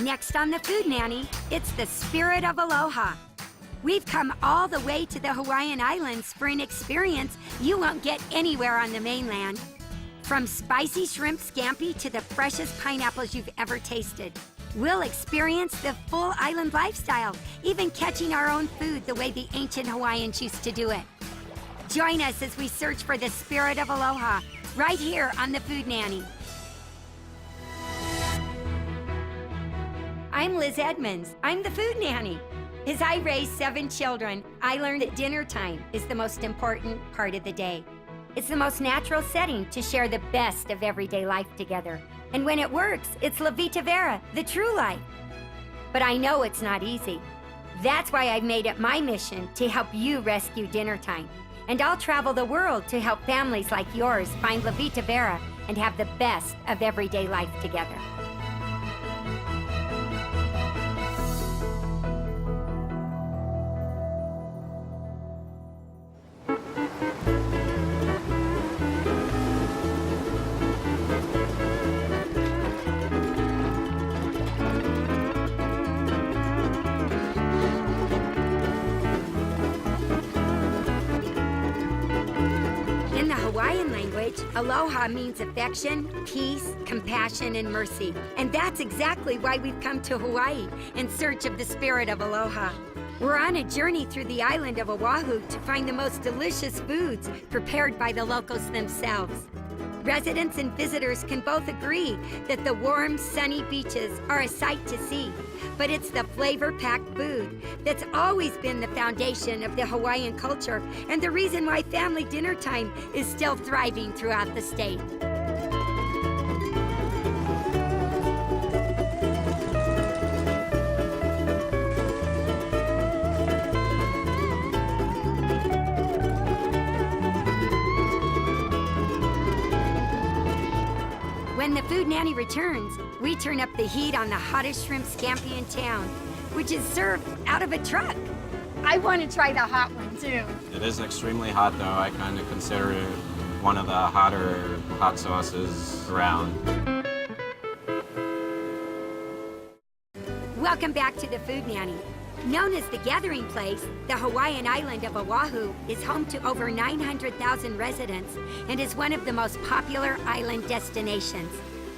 Next on the Food Nanny, it's the spirit of Aloha. We've come all the way to the Hawaiian Islands for an experience you won't get anywhere on the mainland. From spicy shrimp scampi to the freshest pineapples you've ever tasted. We'll experience the full island lifestyle, even catching our own food the way the ancient Hawaiians used to do it. Join us as we search for the spirit of Aloha, right here on the Food Nanny. I'm Liz Edmonds. I'm the Food Nanny. As I raised 7 children, I learned that dinner time is the most important part of the day. It's the most natural setting to share the best of everyday life together. And when it works, it's La Vita Vera, the true life. But I know it's not easy. That's why I've made it my mission to help you rescue dinner time. And I'll travel the world to help families like yours find La Vita Vera and have the best of everyday life together. In the Hawaiian language, aloha means affection, peace, compassion, and mercy. And that's exactly why we've come to Hawaii in search of the spirit of aloha. We're on a journey through the island of Oahu to find the most delicious foods prepared by the locals themselves. Residents and visitors can both agree that the warm, sunny beaches are a sight to see, but it's the flavor-packed food that's always been the foundation of the Hawaiian culture and the reason why family dinner time is still thriving throughout the state. When the Food Nanny returns, we turn up the heat on the hottest shrimp scampi in town, which is served out of a truck. I want to try the hot one too. It is extremely hot though. I kind of consider it one of the hotter hot sauces around. Welcome back to the Food Nanny. Known as the gathering place, the Hawaiian island of Oahu is home to over 900,000 residents and is one of the most popular island destinations.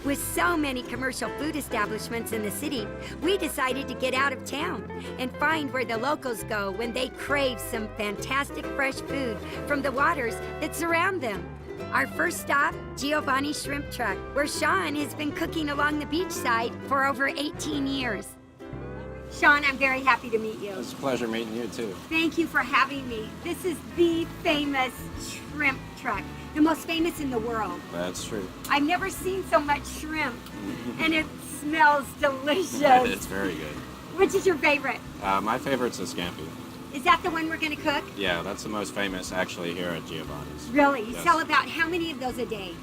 With so many commercial food establishments in the city, we decided to get out of town and find where the locals go when they crave some fantastic fresh food from the waters that surround them. Our first stop, Giovanni's Shrimp Truck, where Sean has been cooking along the beachside for over 18 years. Sean, I'm very happy to meet you. It's a pleasure meeting you too. Thank you for having me. This is the famous shrimp truck, the most famous in the world. That's true. I've never seen so much shrimp, and it smells delicious. It's very good. Which is your favorite? My favorite's the scampi. Is that the one we're going to cook? Yeah, that's the most famous actually here at Giovanni's. Really? You Yes. sell about how many of those a day?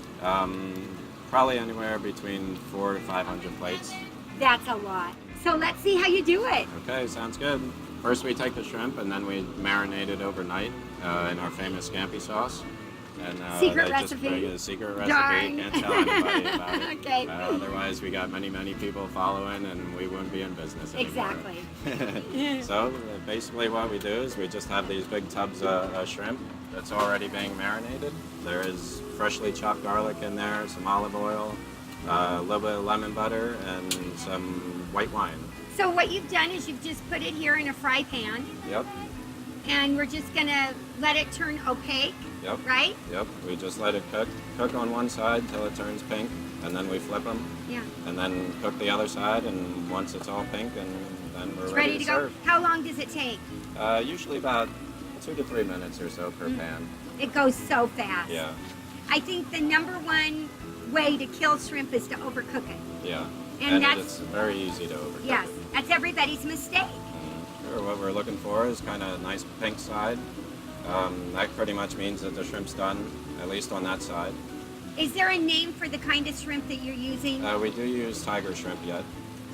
Probably anywhere between 400 to 500 plates. That's a lot. So let's see how you do it. Okay, sounds good. First we take the shrimp and then we marinate it overnight in our famous scampi sauce. And, Secret they recipe? Just bring a secret recipe. Darn. Can't tell anybody about it. Okay. Otherwise, we got many people following, and we wouldn't be in business anymore. Exactly. So basically, what we do is we just have these big tubs of shrimp that's already being marinated. There is freshly chopped garlic in there, some olive oil, a little bit of lemon butter, and some white wine. So what you've done is you've just put it here in a fry pan, Yep. and we're just gonna let it turn opaque, Yep. right? Yep. We just let it cook on one side till it turns pink, and then we flip them, Yeah. and then cook the other side. And once it's all pink, and then we're It's ready to go. serve. How long does it take? Usually about 2 to 3 minutes or so per pan. It goes so fast. Yeah. I think the number one way to kill shrimp is to overcook it. Yeah. And that's- it's very easy to overcook. Yes, that's everybody's mistake. Sure, what we're looking for is kind of a nice pink side. That pretty much means that the shrimp's done, at least on that side. Is there a name for the kind of shrimp that you're using? We do use tiger shrimp yet.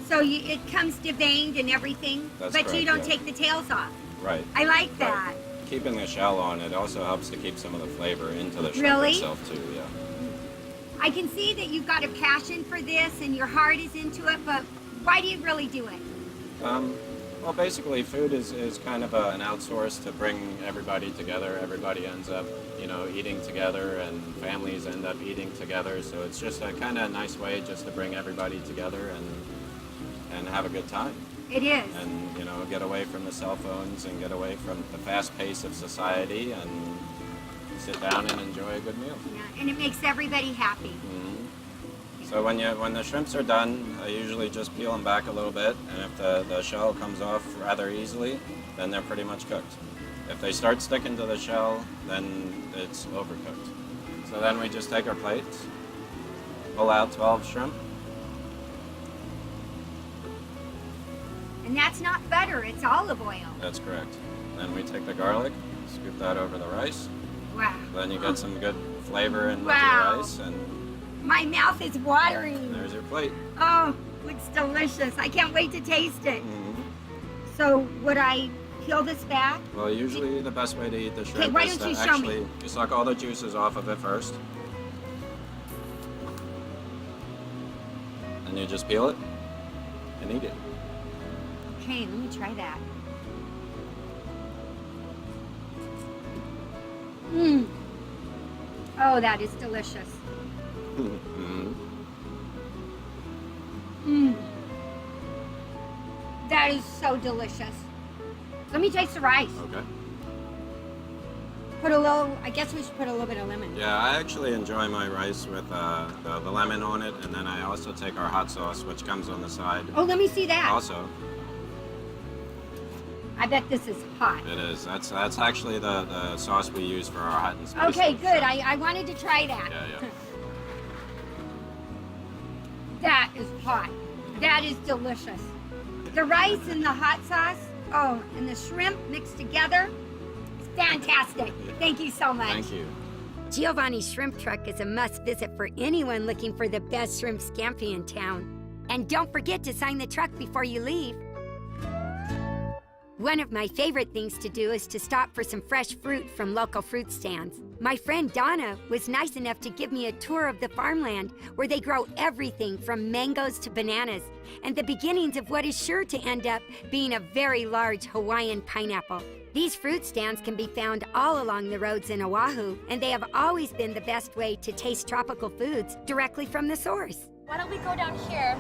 So it comes deveined and everything, That's but you correct, don't yeah. take the tails off. Right. I like that. Right. Keeping the shell on, it also helps to keep some of the flavor into the shrimp Really? itself too, yeah. I can see that you've got a passion for this and your heart is into it, but Why do you really do it? Well, basically, food is kind of an outsource to bring everybody together. Everybody ends up, eating together, and families end up eating together. So it's just a kind of nice way just to bring everybody together and have a good time. It is. And, get away from the cell phones and get away from the fast pace of society and sit down and enjoy a good meal. Yeah, and it makes everybody happy. Mm-hmm. So when the shrimps are done, I usually just peel them back a little bit, and if the shell comes off rather easily, then they're pretty much cooked. If they start sticking to the shell, then it's overcooked. So then we just take our plates, pull out 12 shrimp. And that's not butter, it's olive oil. That's correct. Then we take the garlic, scoop that over the rice. Wow. Then you get some good flavor in with Wow. the rice, and My mouth is watering. there's your plate. Oh, looks delicious. I can't wait to taste it. Mm-hmm. So would I peel this back? Well, usually the best way to eat the shrimp why is don't to you show me? actually you suck all the juices off of it first. And you just peel it and eat it. Okay, let me try that. Mmm. Oh, that is delicious. Mm-hmm. Mmm. That is so delicious. Let me taste the rice. Okay. I guess we should put a little bit of lemon. Yeah, I actually enjoy my rice with the lemon on it, and then I also take our hot sauce, which comes on the side. Oh, let me see that. Also, I bet this is hot. it is. That's actually the sauce we use for our hot and spicy. Okay, good. shrimp. I wanted to try that. Yeah. That is hot. That is delicious. The rice and the hot sauce, oh, and the shrimp mixed together, it's fantastic. Thank you so much. Thank you. Giovanni's Shrimp Truck is a must visit for anyone looking for the best shrimp scampi in town. And don't forget to sign the truck before you leave. One of my favorite things to do is to stop for some fresh fruit from local fruit stands. My friend Donna was nice enough to give me a tour of the farmland where they grow everything from mangoes to bananas and the beginnings of what is sure to end up being a very large Hawaiian pineapple. These fruit stands can be found all along the roads in Oahu, and they have always been the best way to taste tropical foods directly from the source. Why don't we go down here?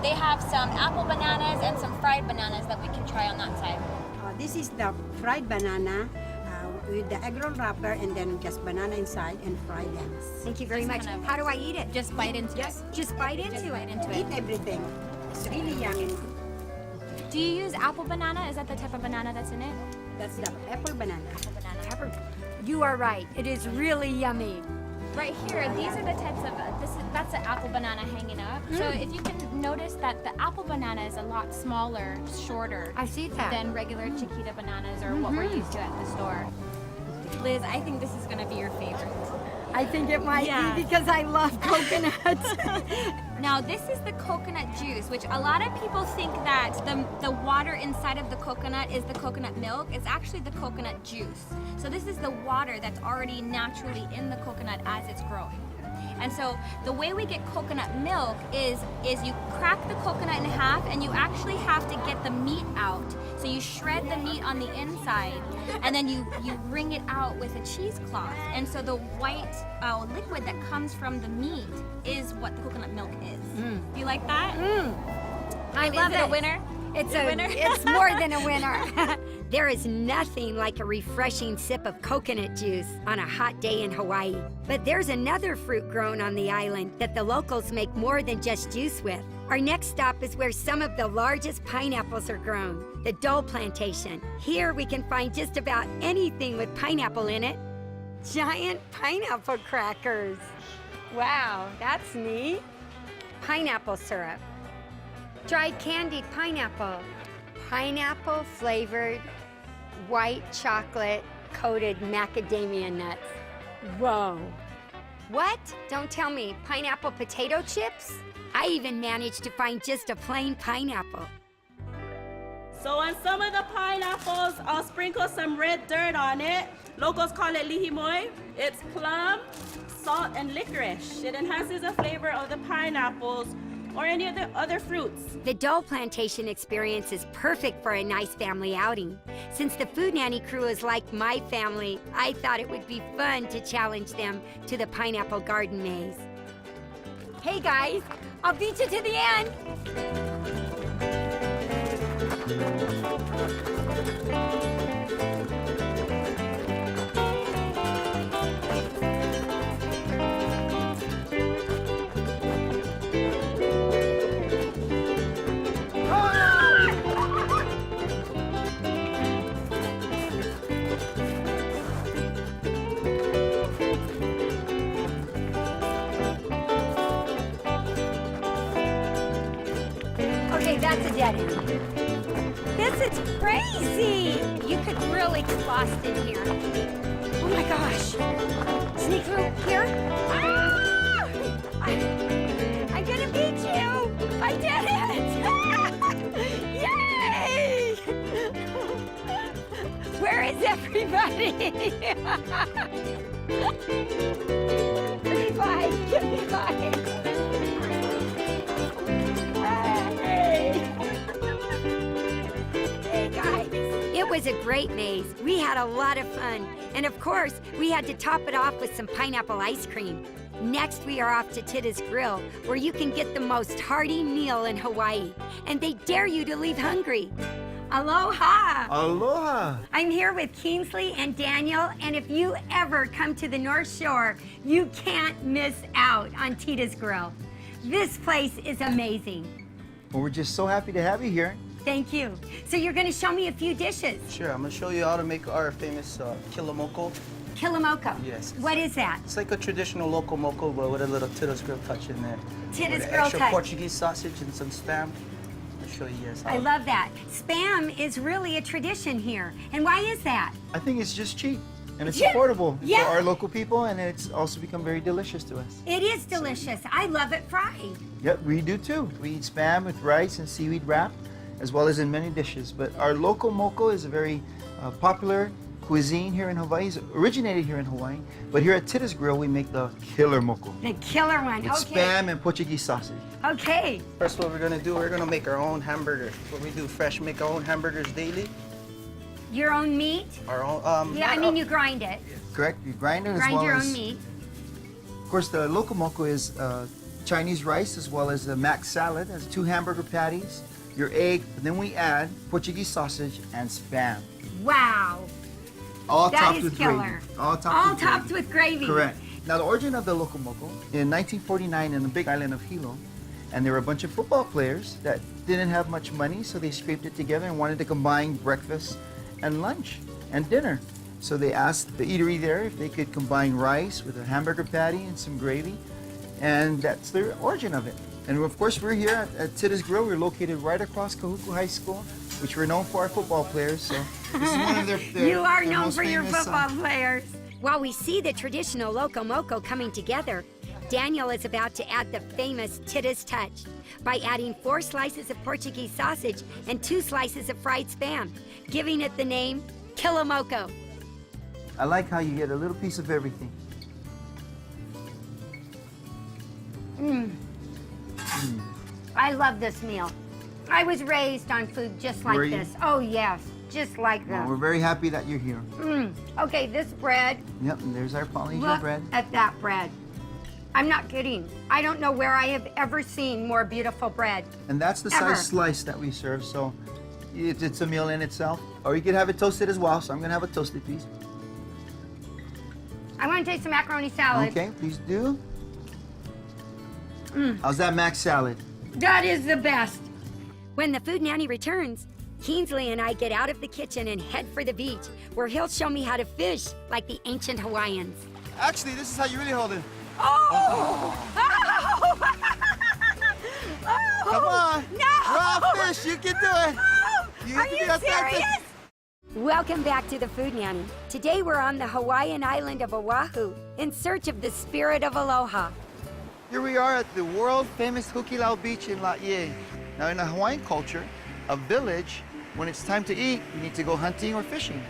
They have some apple bananas and some fried bananas that we can try on that side. This is the fried banana with the egg roll wrapper and then just banana inside and fried them. Thank you very Just much. kind of- How do I eat it? Just bite into Yes. it. Just bite Just into bite it. into Eat it. everything. It's really yummy. Do you use apple banana? Is that the type of banana that's in it? That's the apple banana. Apple banana. You are right. It is really yummy. Right here, these are the types of, that's an apple banana hanging up. So if you can notice that the apple banana is a lot smaller, shorter I see that. than regular Chiquita bananas or what we're used to at the store. Liz, I think this is gonna be your favorite. I think it might Yeah. be because I love coconuts. Now this is the coconut juice, which a lot of people think that the water inside of the coconut is the coconut milk. It's actually the coconut juice. So this is the water that's already naturally in the coconut as it's growing. And so the way we get coconut milk is you crack the coconut in half and you actually have to get the meat out. So you shred the meat on the inside and then you wring it out with a cheesecloth. And so the white liquid that comes from the meat is what the coconut milk is. Do you like that? I love Is it a winner? It's A a winner? It's more than a winner. There is nothing like a refreshing sip of coconut juice on a hot day in Hawaii. But there's another fruit grown on the island that the locals make more than just juice with. Our next stop is where some of the largest pineapples are grown, the Dole Plantation. Here we can find just about anything with pineapple in it. Giant pineapple crackers. Wow, that's neat. Pineapple syrup. Dried candied pineapple. Pineapple flavored white chocolate coated macadamia nuts. Whoa. What? Don't tell me. Pineapple potato chips? I even managed to find just a plain pineapple. So on some of the pineapples, I'll sprinkle some red dirt on it. Locals call it lihimoi. It's plum, salt, and licorice. It enhances the flavor of the pineapples or any of the other fruits. The Dole Plantation experience is perfect for a nice family outing. Since the Food Nanny crew is like my family, I thought it would be fun to challenge them to the Pineapple Garden Maze. Hey guys, I'll beat you to the end. Okay, that's a dead end. This is crazy! You could really get lost in here. Oh my gosh. Sneak through here. Ah! I'm gonna beat you! I did it! Yay! Where is everybody? Give me five! Give me five! It was a great maze. We had a lot of fun. And of course, we had to top it off with some pineapple ice cream. Next, we are off to Tita's Grill, where you can get the most hearty meal in Hawaii. And they dare you to leave hungry. Aloha! Aloha! I'm here with Kingsley and Daniel, and if you ever come to the North Shore, you can't miss out on Tita's Grill. This place is amazing. Well, we're just so happy to have you here. Thank you. So you're going to show me a few dishes. Sure, I'm gonna show you how to make our famous kilamoko. Kilamoko. Yes. What is that? It's like a traditional local moko, but with a little Tita's Grill touch in there. Tita's with Grill extra touch. Portuguese sausage and some spam. I'll show you guys how. I love that. Spam is really a tradition here. And why is that? I think it's just cheap and it's Yeah. affordable Yeah. for our local people, and it's also become very delicious to us. It is delicious. I love it fried. Yep, we do too. We eat spam with rice and seaweed wrap, as well as in many dishes. But our local moko is a very popular cuisine here in Hawaii. It's originated here in Hawaii, but here at Tita's Grill, we make the killer moko. The killer one. With Okay. spam and Portuguese sausage. Okay. First, what we're gonna do, we're gonna make our own hamburger. What we do, fresh, make our own hamburgers daily. Your own meat? Our own. Yeah, I mean you grind it. Correct? You grind it as Grind well your as... own meat. Of course, the local moko is Chinese rice as well as a mac salad. Has 2 hamburger patties, your egg, and then we add Portuguese sausage and spam. Wow. All That topped is with killer. gravy. All topped All with topped gravy. with gravy. Correct. Now, the origin of the local moko, in 1949 in the big island of Hilo, and there were a bunch of football players that didn't have much money, so they scraped it together and wanted to combine breakfast and lunch and dinner. So they asked the eatery there if they could combine rice with a hamburger patty and some gravy, and that's the origin of it. And of course, we're here at Tita's Grill. We're located right across Kahuku High School, which we're known for our football players. So this is one of their You are their known most for your famous, football players. While we see the traditional loco moco coming together, Daniel is about to add the famous Tita's touch by adding 4 slices of Portuguese sausage and 2 slices of fried spam, giving it the name Kilamoko. I like how you get a little piece of everything. I love this meal. I was raised on food just like Were you? this. Oh yes, just like Well, this. we're very happy that you're here. Okay, this bread, Yep, and there's our Polynesian look bread. at that bread. I'm not kidding. I don't know where I have ever seen more beautiful bread. And that's the Ever. size slice that we serve, so it's a meal in itself. Or you could have it toasted as well, so I'm gonna have a toasted piece. I want to taste the macaroni salad. Okay, please do. How's that mac salad? That is the best. When the Food Nanny returns, Kingsley and I get out of the kitchen and head for the beach, where he'll show me how to fish like the ancient Hawaiians. Actually, this is how you really hold it. Oh! Oh! Come on. No! Raw fish, you can do it. You Are can you be authentic. serious? Welcome back to the Food Nanny. Today we're on the Hawaiian island of Oahu in search of the spirit of aloha. Here we are at the world-famous Hukilau Beach in Laie. Now, in the Hawaiian culture, a village, when it's time to eat, you need to go hunting or fishing.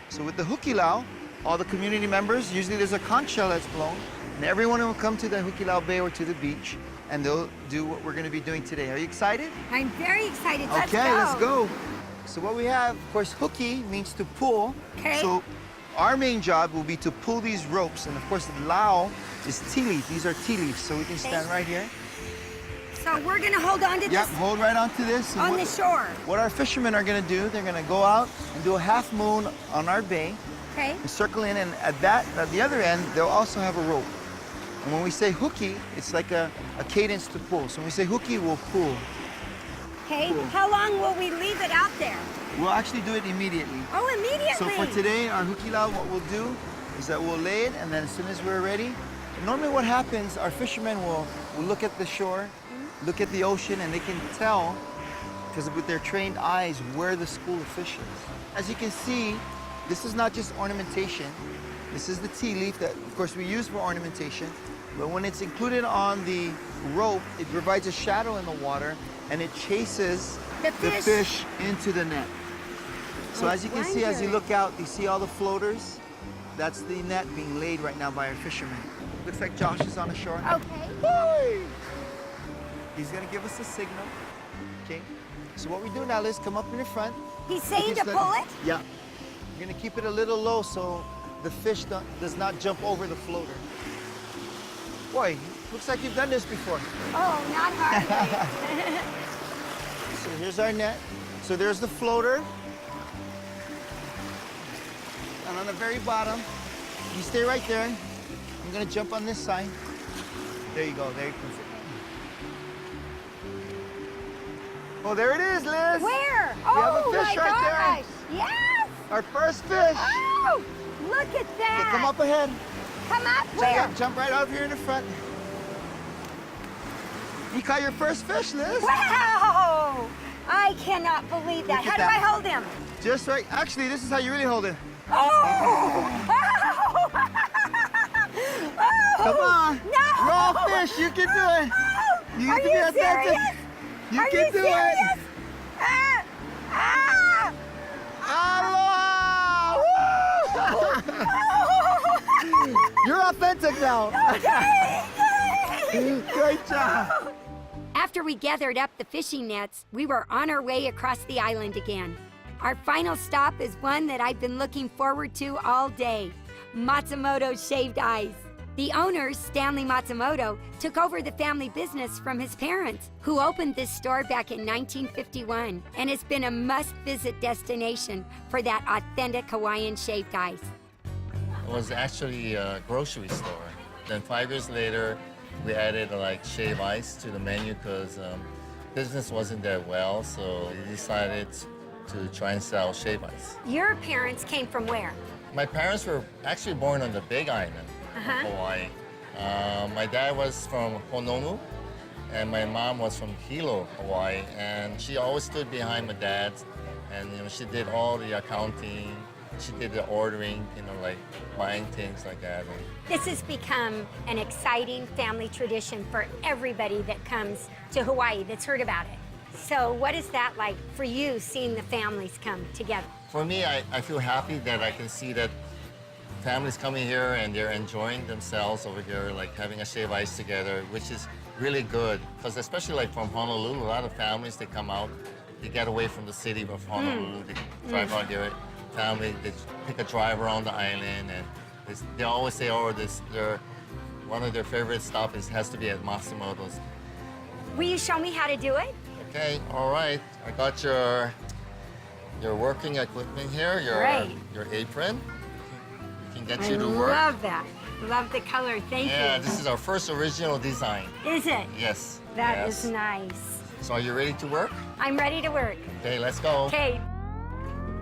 So with the Hukilau, all the community members, usually there's a conch shell that's blown, and everyone will come to the Hukilau Bay or to the beach, and they'll do what we're going to be doing today. Are you excited? I'm very excited. Okay, let's go. So what we have, of course, hooky means to pull. Okay. So our main job will be to pull these ropes, and of course, the lao is tea leaf. These are tea leaves, so we can stand right here. So we're gonna hold on to Yep, this hold right onto this. And on the shore. What our fishermen are gonna do, they're gonna go out and do a half moon on our bay, Okay. and circle in, and at the other end, they'll also have a rope. And when we say hooky, it's like a cadence to pull. So when we say hooky, we'll pull. Okay. Cool. How long will we leave it out there? We'll actually do it immediately. Oh, immediately. So for today, our hooky lao, what we'll do is that we'll lay it, and then as soon as we're ready, normally what happens, our fishermen will look at the shore, look at the ocean, and they can tell, because with their trained eyes, where the school of fish is. As you can see, this is not just ornamentation. This is the tea leaf that, of course, we use for ornamentation. But when it's included on the rope, it provides a shadow in the water, and it chases The the fish. fish into the net. So I as you can see, as you wonder. look out, you see all the floaters. That's the net being laid right now by our fishermen. Looks like Josh is on the shore. Okay. Whee! He's gonna give us a signal. Okay. So what we do now, Liz, come up in the front. He's saying to Just let- pull it? Yeah. We're gonna keep it a little low so the fish does not jump over the floater. Boy, looks like you've done this before. Oh, not hardly. So here's our net. So there's the floater. And on the very bottom, you stay right there. I'm gonna jump on this side. There you go, there you go. Oh, there it is, Liz. Where? have a Oh fish my right there. gosh! Yes! Our first fish. Oh, look at that! Okay, come up ahead. Come up. Where? Jump right up here in the front. You caught your first fish, Liz. Wow! I cannot believe that. Look at How do that. I hold him? Just right. Actually, this is how you really hold it. Oh! Come on. No! Raw fish, you can do it. You Are can be you authentic. serious? You Are can you do serious? it. Aloha! You're authentic now. Great job. After we gathered up the fishing nets, we were on our way across the island again. Our final stop is one that I've been looking forward to all day, Matsumoto's Shaved Ice. The owner, Stanley Matsumoto, took over the family business from his parents, who opened this store back in 1951, and has been a must-visit destination for that authentic Hawaiian shaved ice. It was actually a grocery store. Then 5 years later, we added like shave ice to the menu because business wasn't that well, so we decided to try and sell shave ice. Your parents came from where? My parents were actually born on the Big Island, Hawaii. My dad was from Honolulu, and my mom was from Hilo, Hawaii. And she always stood behind my dad, and she did all the accounting. She did the ordering, like buying things like that. This has become an exciting family tradition for everybody that comes to Hawaii that's heard about it. So what is that like for you, seeing the families come together? For me, I feel happy that I can see that families coming here and they're enjoying themselves over here, like having a shave ice together, which is really good. Because especially like from Honolulu, a lot of families, they come out, they get away from the city of Honolulu, they drive out here, family, they pick a drive around the island, and they always say, oh, one of their favorite stops has to be at Matsumoto's. Will you show me how to do it? Okay, all right. I got your working equipment here, Great. your apron. We can get I you to work. love that. Love the color. Thank Yeah, you. this is our first original design. Is it? Yes. That yes. is nice. So are you ready to work? I'm ready to work. Okay, let's go. Okay.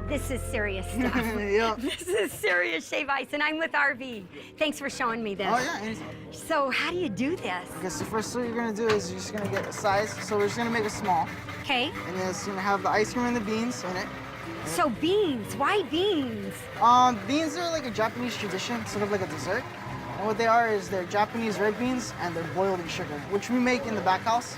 This is serious stuff. Yeah. This is serious shave ice, and I'm with RV. Thanks for showing me this. Oh yeah, anytime. So how do you do this? Okay, so first what you're gonna do is you're just gonna get a size. So we're just gonna make it small. Okay. And then it's gonna have the ice cream and the beans in it. So beans. Why beans? Beans are like a Japanese tradition, sort of like a dessert. And what they are is they're Japanese red beans and they're boiled in sugar, which we make in the back house.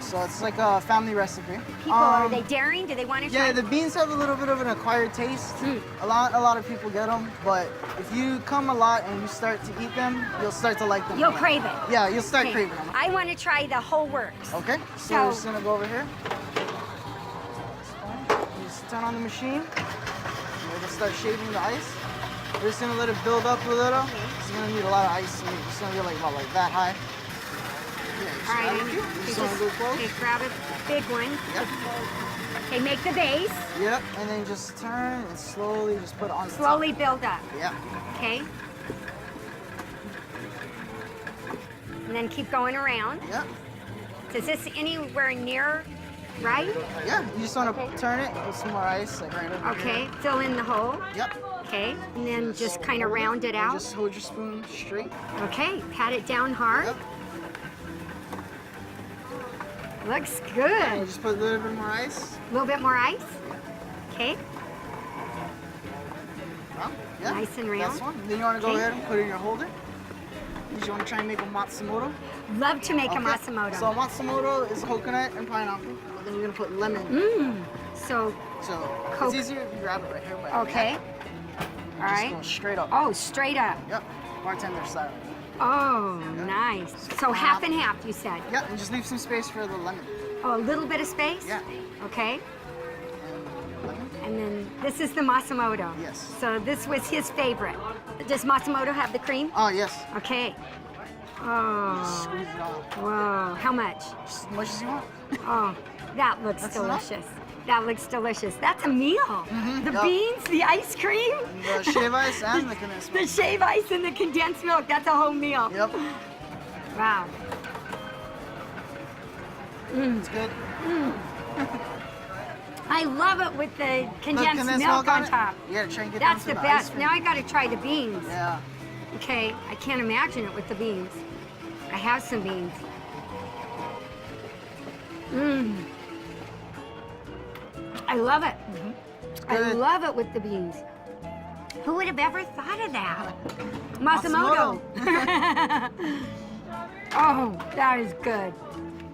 So it's like a family recipe. People, are they daring? Do they want to try? Yeah, the beans have a little bit of an acquired taste. A lot of people get them, but if you come a lot and you start to eat them, you'll start to like them. You'll more. crave it. Yeah, you'll start Okay. craving them. I want to try the whole works. Okay, so we're just gonna go over here. You just turn on the machine. We're gonna start shaving the ice. We're just gonna let it build up a little. It's gonna need a lot of ice. It's gonna be like about like that high. All right, You just wanna go close? okay, grab a big one. Yep. Okay, make the base. Yep, and then just turn and slowly just put it on the top. Slowly build up. Yeah. Okay. And then keep going around. Yep. Is this anywhere near right? Yeah, you just want to turn it with some more ice, like right over Okay, here. fill in the hole. Yep. Okay, and then just kind of round it And out. just hold your spoon straight. Okay, pat it down hard. Yep. Looks And good. just put a little bit more ice. A little bit more ice. Okay, Yeah. Nice and round. That's one. Then you want to go Okay. ahead and put it in your holder. You want to try and make a matsumoto. love to make a Okay. matsumoto. So matsumoto is coconut and pineapple. But then you're gonna put lemon. So, So Coke. it's easier if you grab it right here. By okay. All Just right. go straight up. Oh, straight up. Yep. Bartender style. Oh, nice. So half and half, you said. Yep. And just leave some space for the lemon. Oh, a little bit of space? Yeah. Okay. And lemon. And then this is the Matsumoto. Yes. So this was his favorite. Does Matsumoto have the cream? Oh yes. Okay. Oh, Squeeze it off. whoa. How much? Just as much as you want. Oh, that looks That's enough? delicious. That looks delicious. That's a meal. The Yep. beans, the ice cream, The shave ice and the condensed the milk. shave ice, and the condensed milk. That's a whole meal. Yep. Wow. It's good. I love it with the condensed, condensed milk on it? top. You gotta try and get That's down the to ice best. cream. Now I got to try the beans. Yeah. Okay, I can't imagine it with the beans. I have some beans. I love it. I Good. love it with the beans. Who would have ever thought of that? Matsumoto. Oh, that is good.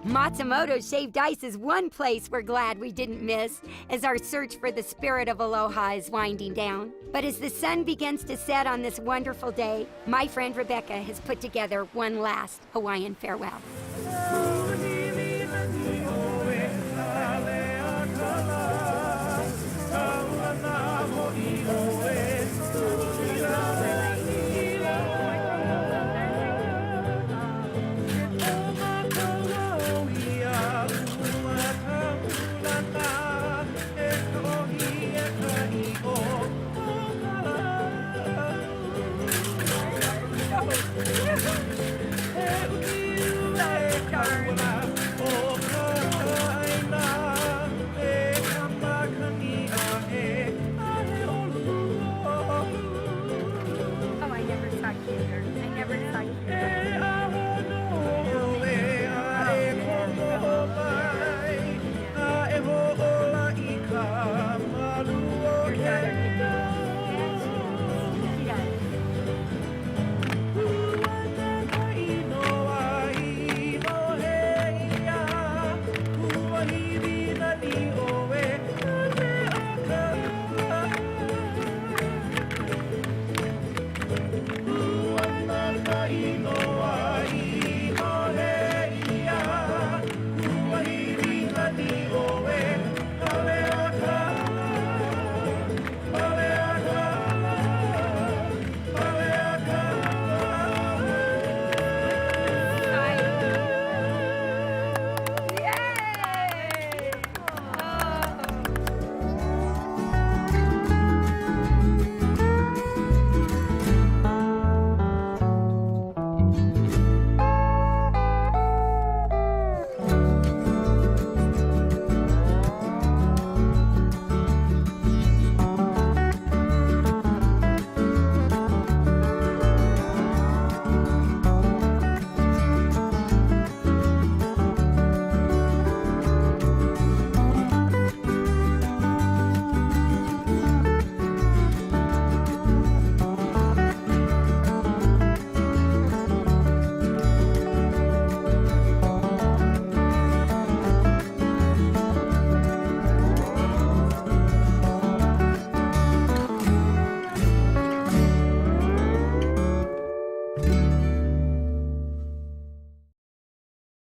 Matsumoto shaved ice is one place we're glad we didn't miss as our search for the spirit of Aloha is winding down. But as the sun begins to set on this wonderful day, my friend Rebecca has put together one last Hawaiian farewell.